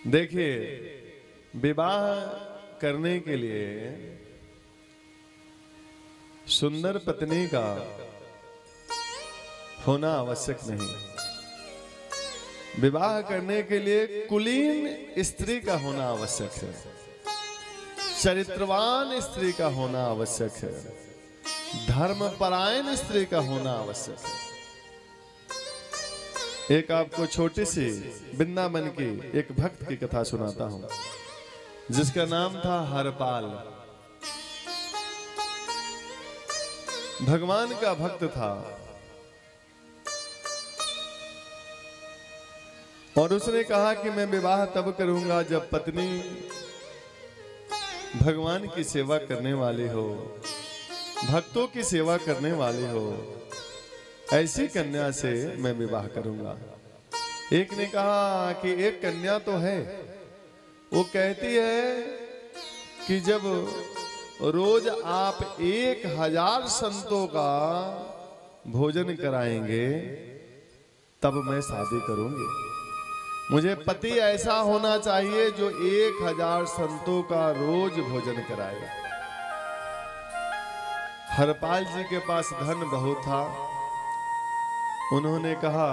देखिए, विवाह करने के लिए सुंदर पत्नी का होना आवश्यक नहीं। विवाह करने के लिए कुलीन स्त्री का होना आवश्यक है, चरित्रवान स्त्री का होना आवश्यक है, धर्मपरायण स्त्री का होना आवश्यक है। एक आपको छोटी सी वृंदावन की एक भक्त की कथा सुनाता हूं, जिसका नाम था हरपाल। भगवान का भक्त था और उसने कहा कि मैं विवाह तब करूंगा जब पत्नी भगवान की सेवा करने वाली हो, भक्तों की सेवा करने वाली हो, ऐसी कन्या से मैं विवाह करूंगा। एक ने कहा कि एक कन्या तो है, वो कहती है कि जब रोज आप 1000 संतों का भोजन कराएंगे तब मैं शादी करूंगी। मुझे पति ऐसा होना चाहिए जो 1000 संतों का रोज भोजन कराए। हरपाल जी के पास धन बहुत था। उन्होंने कहा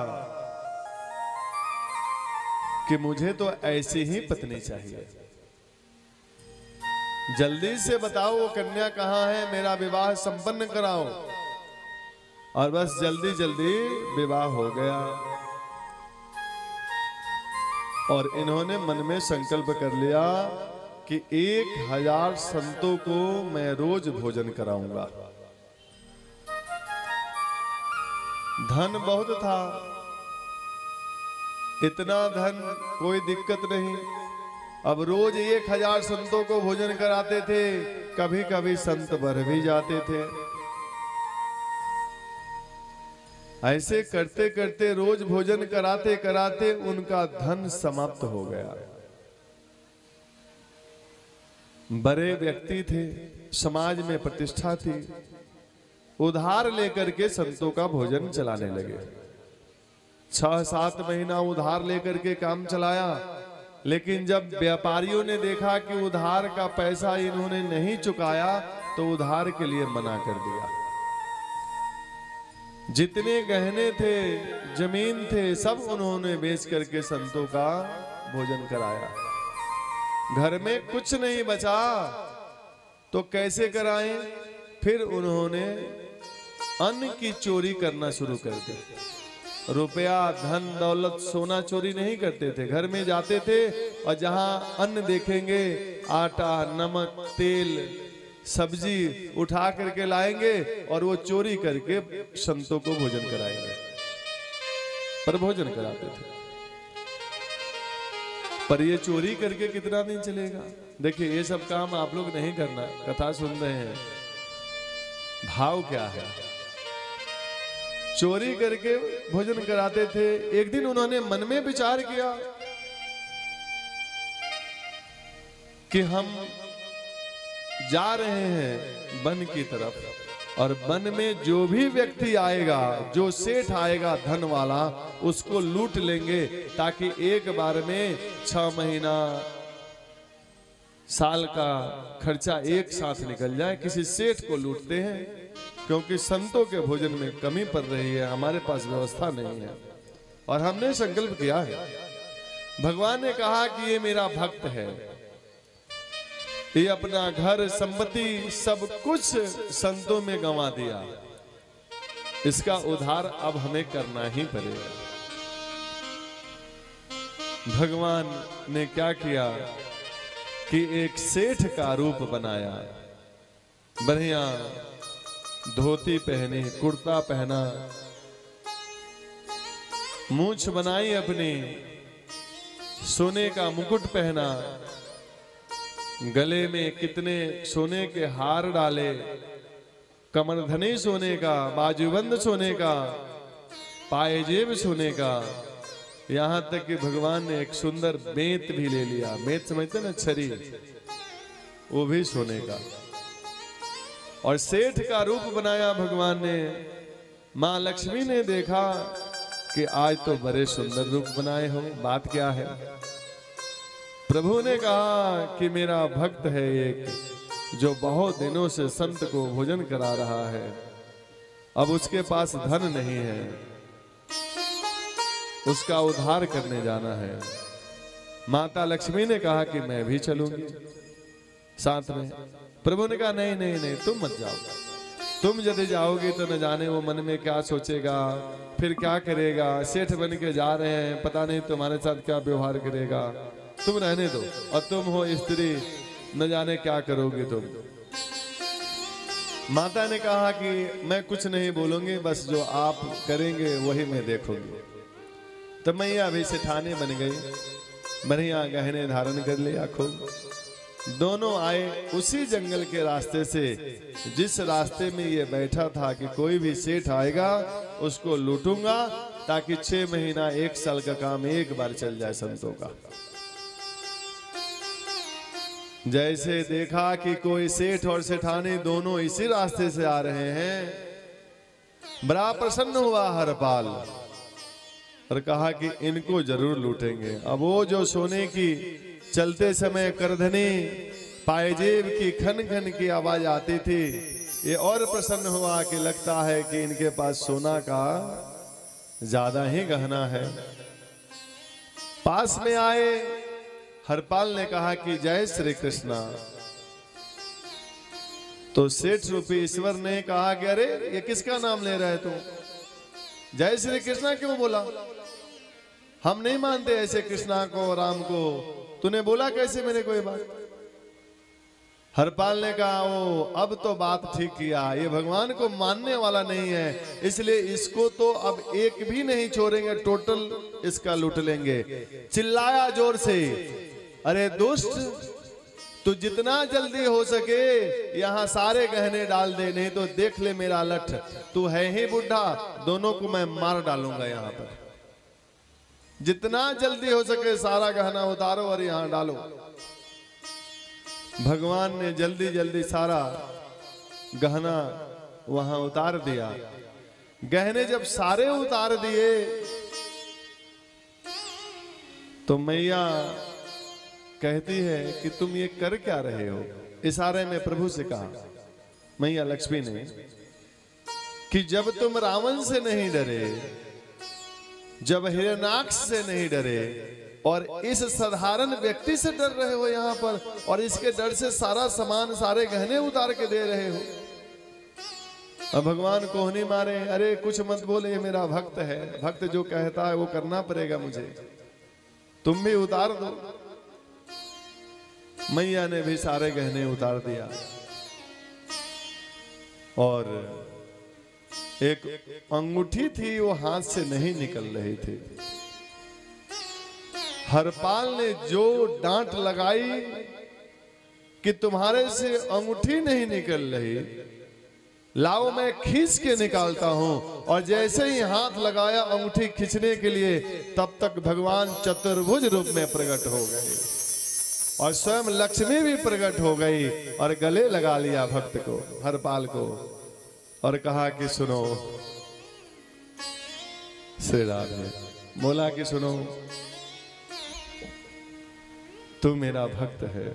कि मुझे तो ऐसी ही पत्नी चाहिए, जल्दी से बताओ वो कन्या कहाँ है, मेरा विवाह संपन्न कराओ। और बस जल्दी जल्दी विवाह हो गया और इन्होंने मन में संकल्प कर लिया कि 1000 संतों को मैं रोज भोजन कराऊंगा। धन बहुत था, इतना धन कोई दिक्कत नहीं। अब रोज 1000 संतों को भोजन कराते थे, कभी कभी संत बढ़ भी जाते थे। ऐसे करते करते रोज भोजन कराते कराते उनका धन समाप्त हो गया। बड़े व्यक्ति थे, समाज में प्रतिष्ठा थी, उधार लेकर के संतों का भोजन चलाने लगे। 6-7 महीना उधार लेकर के काम चलाया, लेकिन जब व्यापारियों ने देखा कि उधार का पैसा इन्होंने नहीं चुकाया तो उधार के लिए मना कर दिया। जितने गहने थे, जमीन थे, सब उन्होंने बेच करके संतों का भोजन कराया। घर में कुछ नहीं बचा तो कैसे कराएं? फिर उन्होंने अन्न की चोरी करना शुरू कर दी। रुपया, धन, दौलत, सोना चोरी नहीं करते थे। घर में जाते थे और जहां अन्न देखेंगे, आटा, नमक, तेल, सब्जी उठा करके लाएंगे और वो चोरी करके संतों को भोजन कराएंगे। पर भोजन कराते थे। पर ये चोरी करके कितना दिन चलेगा? देखिए, ये सब काम आप लोग नहीं करना। कथा सुन रहे हैं, भाव क्या है? चोरी करके भोजन कराते थे। एक दिन उन्होंने मन में विचार किया कि हम जा रहे हैं वन की तरफ और वन में जो भी व्यक्ति आएगा, जो सेठ आएगा धन वाला, उसको लूट लेंगे ताकि एक बार में 6 महीना, साल का खर्चा एक साथ निकल जाए। किसी सेठ को लूटते हैं क्योंकि संतों के भोजन में कमी पड़ रही है, हमारे पास व्यवस्था नहीं है। और हमने संकल्प किया है, भगवान ने कहा कि ये मेरा भक्त है, ये अपना घर, संपत्ति, सब कुछ संतों में गंवा दिया, इसका उद्धार अब हमें करना ही पड़ेगा। भगवान ने क्या किया कि एक सेठ का रूप बनाया, बढ़िया धोती पहनी, कुर्ता पहना, मूंछ बनाई अपनी, सोने का मुकुट पहना, गले में कितने सोने के हार डाले, कमरधनी सोने का, बाजूबंद सोने का, पायजेब सोने का, यहां तक कि भगवान ने एक सुंदर बेंत भी ले लिया। बेंत समझते ना, छरी, वो भी सोने का। और सेठ का रूप बनाया भगवान ने। मां लक्ष्मी ने देखा कि आज तो बड़े सुंदर रूप बनाए हो, बात क्या है? प्रभु ने कहा कि मेरा भक्त है एक, जो बहुत दिनों से संत को भोजन करा रहा है, अब उसके पास धन नहीं है, उसका उद्धार करने जाना है। माता लक्ष्मी ने कहा कि मैं भी चलूंगी साथ में। प्रभु ने कहा नहीं नहीं नहीं, तुम मत जाओ, तुम यदि जाओगी तो न जाने वो मन में क्या सोचेगा, फिर क्या करेगा, सेठ बन के जा रहे हैं, पता नहीं तुम्हारे साथ क्या व्यवहार करेगा, तुम रहने दो, और तुम हो स्त्री, न जाने क्या करोगे तुम। माता ने कहा कि मैं कुछ नहीं बोलूंगी, बस जो आप करेंगे वही मैं देखूंगी। तो मैया भी सेठानी बन गई, बढ़िया गहने धारण कर लिया खूब। दोनों आए उसी जंगल के रास्ते से, जिस रास्ते में ये बैठा था कि कोई भी सेठ आएगा उसको लूटूंगा, ताकि 6 महीना 1 साल का काम एक बार चल जाए संतों का। जैसे देखा कि कोई सेठ और सेठानी दोनों इसी रास्ते से आ रहे हैं, बड़ा प्रसन्न हुआ हरपाल और कहा कि इनको जरूर लूटेंगे। अब वो जो सोने की चलते समय करधनी पायजेब की खन खन की आवाज आती थी, ये और प्रसन्न हुआ कि लगता है कि इनके पास सोना का ज्यादा ही गहना है। पास में आए, हरपाल ने कहा कि जय श्री कृष्णा। तो सेठ रूपी ईश्वर ने कहा कि अरे ये किसका नाम ले रहे तू, जय श्री कृष्णा क्यों बोला, हम नहीं मानते ऐसे कृष्णा को राम को, तूने बोला कैसे मेरे को ये बात। हरपाल ने कहा वो अब तो बात ठीक किया, ये भगवान को मानने वाला नहीं है, इसलिए इसको तो अब एक भी नहीं छोड़ेंगे, टोटल इसका लूट लेंगे। चिल्लाया जोर से, अरे दुष्ट, तू जितना जल्दी हो सके यहाँ सारे गहने डाल दे, नहीं तो देख ले मेरा लठ, तू है ही बुढ़ा, दोनों को मैं मार डालूंगा यहाँ पर। जितना जल्दी हो सके सारा गहना उतारो और यहाँ डालो। भगवान ने जल्दी जल्दी सारा गहना वहां उतार दिया। गहने जब सारे उतार दिए तो मैया कहती है कि तुम ये कर क्या रहे हो। इशारे में प्रभु से कहा मैया लक्ष्मी ने कि जब तुम रावण से नहीं डरे, जब हिरण्याक्ष से नहीं डरे और इस साधारण व्यक्ति से डर रहे हो यहाँ पर, और इसके डर से सारा सामान सारे गहने उतार के दे रहे हो, अब भगवान को नहीं मारे। अरे कुछ मत बोले, ये मेरा भक्त है, भक्त जो कहता है वो करना पड़ेगा मुझे, तुम भी उतार दो। मैया ने भी सारे गहने उतार दिया और एक अंगूठी थी वो हाथ से नहीं निकल रही थी। हरपाल ने जो डांट लगाई कि तुम्हारे से अंगूठी नहीं निकल रही, लाओ मैं खींच के निकालता हूं। और जैसे ही हाथ लगाया अंगूठी खींचने के लिए, तब तक भगवान चतुर्भुज रूप में प्रकट हो गए और स्वयं लक्ष्मी भी प्रकट हो गई और गले लगा लिया भक्त को, हरपाल को, और कहा कि सुनो श्री राधे, बोला कि सुनो तू मेरा भक्त है।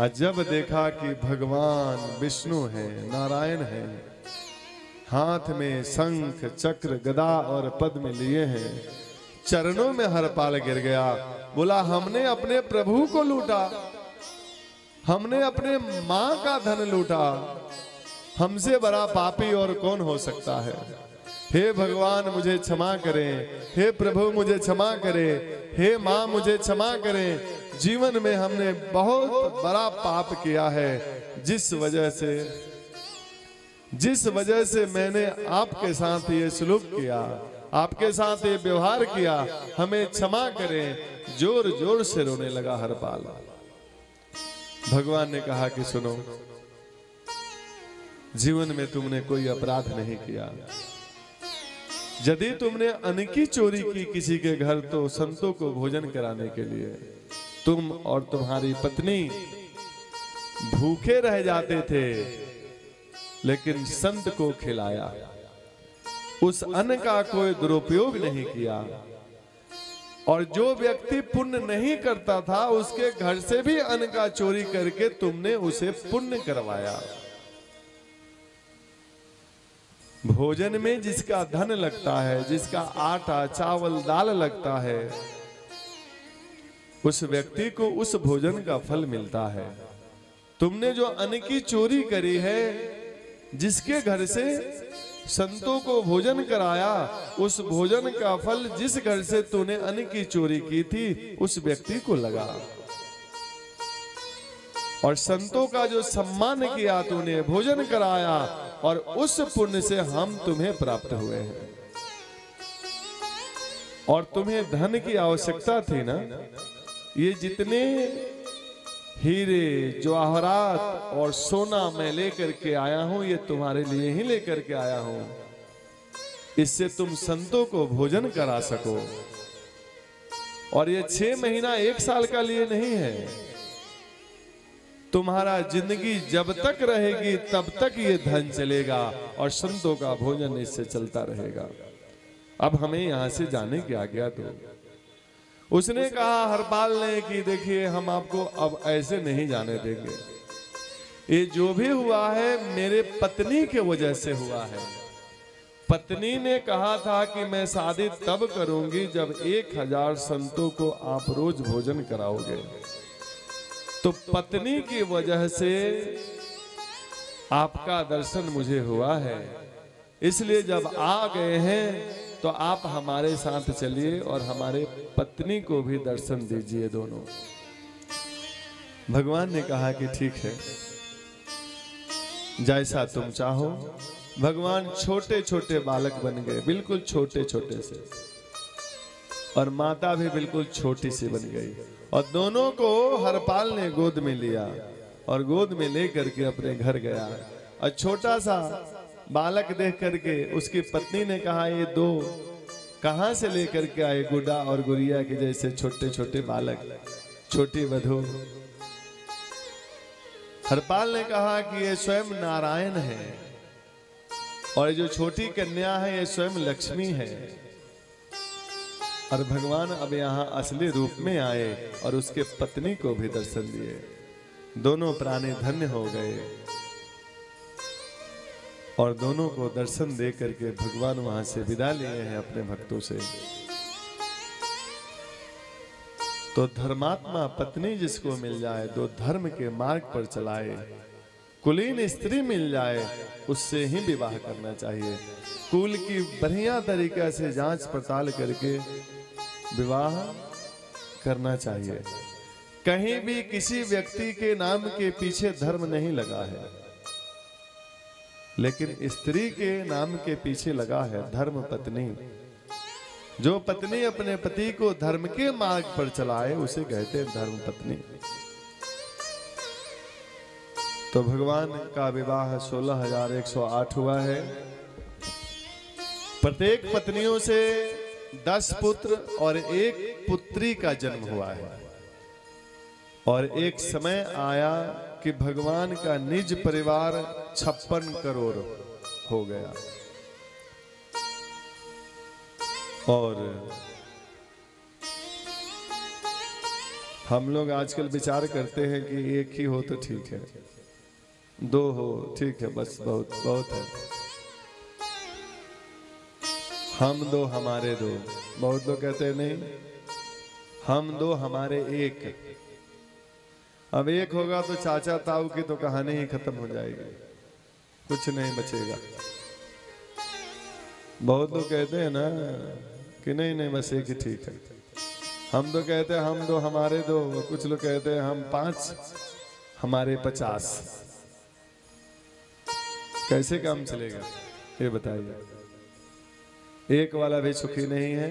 और जब देखा कि भगवान विष्णु है, नारायण है, हाथ में शंख चक्र गदा और पद्म लिए हैं, चरणों में हरपाल गिर गया। बोला हमने अपने प्रभु को लूटा, हमने अपने मां का धन लूटा, हमसे बड़ा पापी और कौन हो सकता है। हे भगवान मुझे क्षमा करें, हे प्रभु मुझे क्षमा करें, हे मां मुझे क्षमा करें। जीवन में हमने बहुत बड़ा पाप किया है, जिस वजह से मैंने आपके साथ ये सलूक किया, आपके साथ ये व्यवहार किया, हमें क्षमा करें। जोर जोर से रोने लगा हरपाल। भगवान ने कहा कि सुनो, जीवन में तुमने कोई अपराध नहीं किया। यदि तुमने अन्न की चोरी की किसी के घर, तो संतों को भोजन कराने के लिए तुम और तुम्हारी पत्नी भूखे रह जाते थे, लेकिन संत को खिलाया, उस अन्न का कोई दुरुपयोग नहीं किया। और जो व्यक्ति पुण्य नहीं करता था उसके घर से भी अन्न का चोरी करके तुमने उसे पुण्य करवाया। भोजन में जिसका धन लगता है, जिसका आटा चावल दाल लगता है, उस व्यक्ति को उस भोजन का फल मिलता है। तुमने जो अन्न की चोरी करी है, जिसके घर से संतों को भोजन कराया, उस भोजन का फल जिस घर से तूने अन्न की चोरी की थी उस व्यक्ति को लगा। और संतों का जो सम्मान किया तूने, भोजन कराया, और उस पुण्य से हम तुम्हें प्राप्त हुए हैं। और तुम्हें धन की आवश्यकता थी ना, ये जितने हीरे जवाहरात और सोना मैं लेकर के आया हूं, ये तुम्हारे लिए ही लेकर के आया हूं, इससे तुम संतों को भोजन करा सको। और ये 6 महीना 1 साल का लिए नहीं है, तुम्हारा जिंदगी जब तक रहेगी तब तक ये धन चलेगा और संतों का भोजन इससे चलता रहेगा। अब हमें यहां से जाने की आज्ञा दो। उसने कहा हरपाल ने कि देखिए हम आपको अब ऐसे नहीं जाने देंगे, ये जो भी हुआ है मेरे पत्नी के वजह से हुआ है। पत्नी ने कहा था कि मैं शादी तब करूंगी जब 1000 संतों को आप रोज भोजन कराओगे। तो पत्नी की वजह से आपका दर्शन मुझे हुआ है, इसलिए जब आ गए हैं तो आप हमारे साथ चलिए और हमारे पत्नी को भी दर्शन दीजिए दोनों। भगवान ने कहा कि ठीक है, जैसा तुम चाहो। भगवान छोटे छोटे बालक बन गए, बिल्कुल छोटे छोटे से, और माता भी बिल्कुल छोटी सी बन गई। और दोनों को हरपाल ने गोद में लिया और गोद में लेकर के अपने घर गया। और छोटा सा बालक देख करके उसकी पत्नी ने कहा ये दो कहां से लेकर के आए, गुड्डा और गुड़िया के जैसे छोटे छोटे बालक, छोटी वधू। हरपाल ने कहा कि ये स्वयं नारायण है और जो छोटी कन्या है ये स्वयं लक्ष्मी है। और भगवान अब यहाँ असली रूप में आए और उसके पत्नी को भी दर्शन दिए। दोनों प्राणी धन्य हो गए और दोनों को दर्शन दे करके भगवान वहां से विदा लिए हैं अपने भक्तों से। तो धर्मात्मा पत्नी जिसको मिल जाए, दो धर्म के मार्ग पर चलाए, कुलीन स्त्री मिल जाए, उससे ही विवाह करना चाहिए। कुल की बढ़िया तरीके से जांच पड़ताल करके विवाह करना चाहिए। कहीं भी किसी व्यक्ति के नाम के पीछे धर्म नहीं लगा है, लेकिन स्त्री के नाम के पीछे लगा है धर्म पत्नी। जो पत्नी अपने पति को धर्म के मार्ग पर चलाए उसे कहते हैं धर्म पत्नी। तो भगवान का विवाह 16,108 हुआ है। प्रत्येक पत्नियों से 10 पुत्र और 1 पुत्री का जन्म हुआ है। और एक समय आया कि भगवान का निज परिवार 56 करोड़ हो गया। और हम लोग आजकल विचार करते हैं कि एक ही हो तो ठीक है, 2 हो ठीक है, बस बहुत बहुत है। हम 2 हमारे 2, बहुत लोग कहते हैं नहीं, हम 2 हमारे 1। अब 1 होगा तो चाचा ताऊ की तो कहानी ही खत्म हो जाएगी, कुछ नहीं बचेगा। बहुत लोग कहते हैं ना कि नहीं नहीं बस 1 ही ठीक है। हम तो कहते हैं हम 2 हमारे 2, कुछ लोग कहते हैं हम 5 हमारे 50। कैसे काम चलेगा ये बताइए। 1 वाला भी सुखी नहीं है,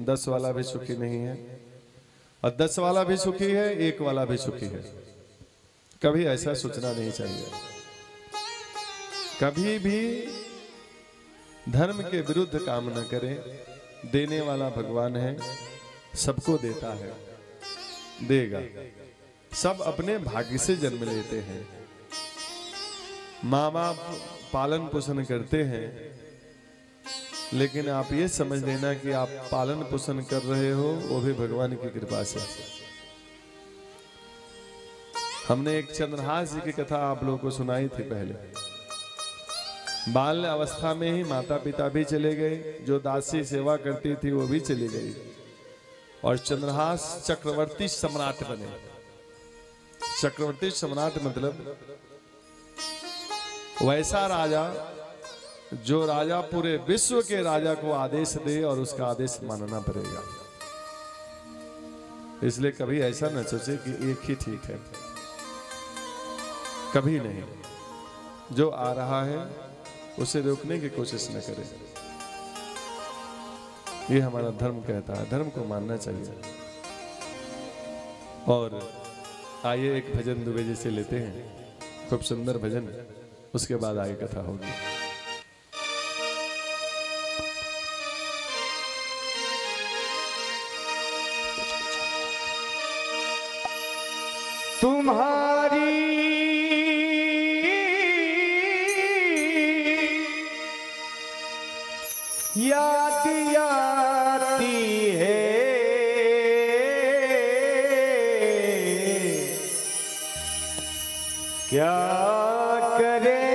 10 वाला भी सुखी नहीं है, और 10 वाला भी सुखी है, 1 वाला भी सुखी है। कभी ऐसा सोचना नहीं चाहिए। कभी भी धर्म के विरुद्ध काम न करें। देने वाला भगवान है, सबको देता है, देगा। सब अपने भाग्य से जन्म लेते हैं। माँ बाप पालन पोषण करते हैं, लेकिन आप ये समझ लेना कि आप पालन पोषण कर रहे हो वो भी भगवान की कृपा से। हमने एक चंद्रहास जी की कथा आप लोगों को सुनाई थी पहले। बाल्य अवस्था में ही माता पिता भी चले गए, जो दासी सेवा करती थी वो भी चली गई, और चंद्रहास चक्रवर्ती सम्राट बने। चक्रवर्ती सम्राट मतलब वैसा राजा जो राजा पूरे विश्व के राजा को आदेश दे और उसका आदेश मानना पड़ेगा। इसलिए कभी ऐसा न सोचे कि एक ही ठीक है, कभी नहीं। जो आ रहा है उसे रोकने की कोशिश न करें। ये हमारा धर्म कहता है, धर्म को मानना चाहिए। और आइए एक भजन दुबे जी से लेते हैं, खूब सुंदर भजन, उसके बाद आगे कथा होगी। तुम्हारी याद आती है, क्या करे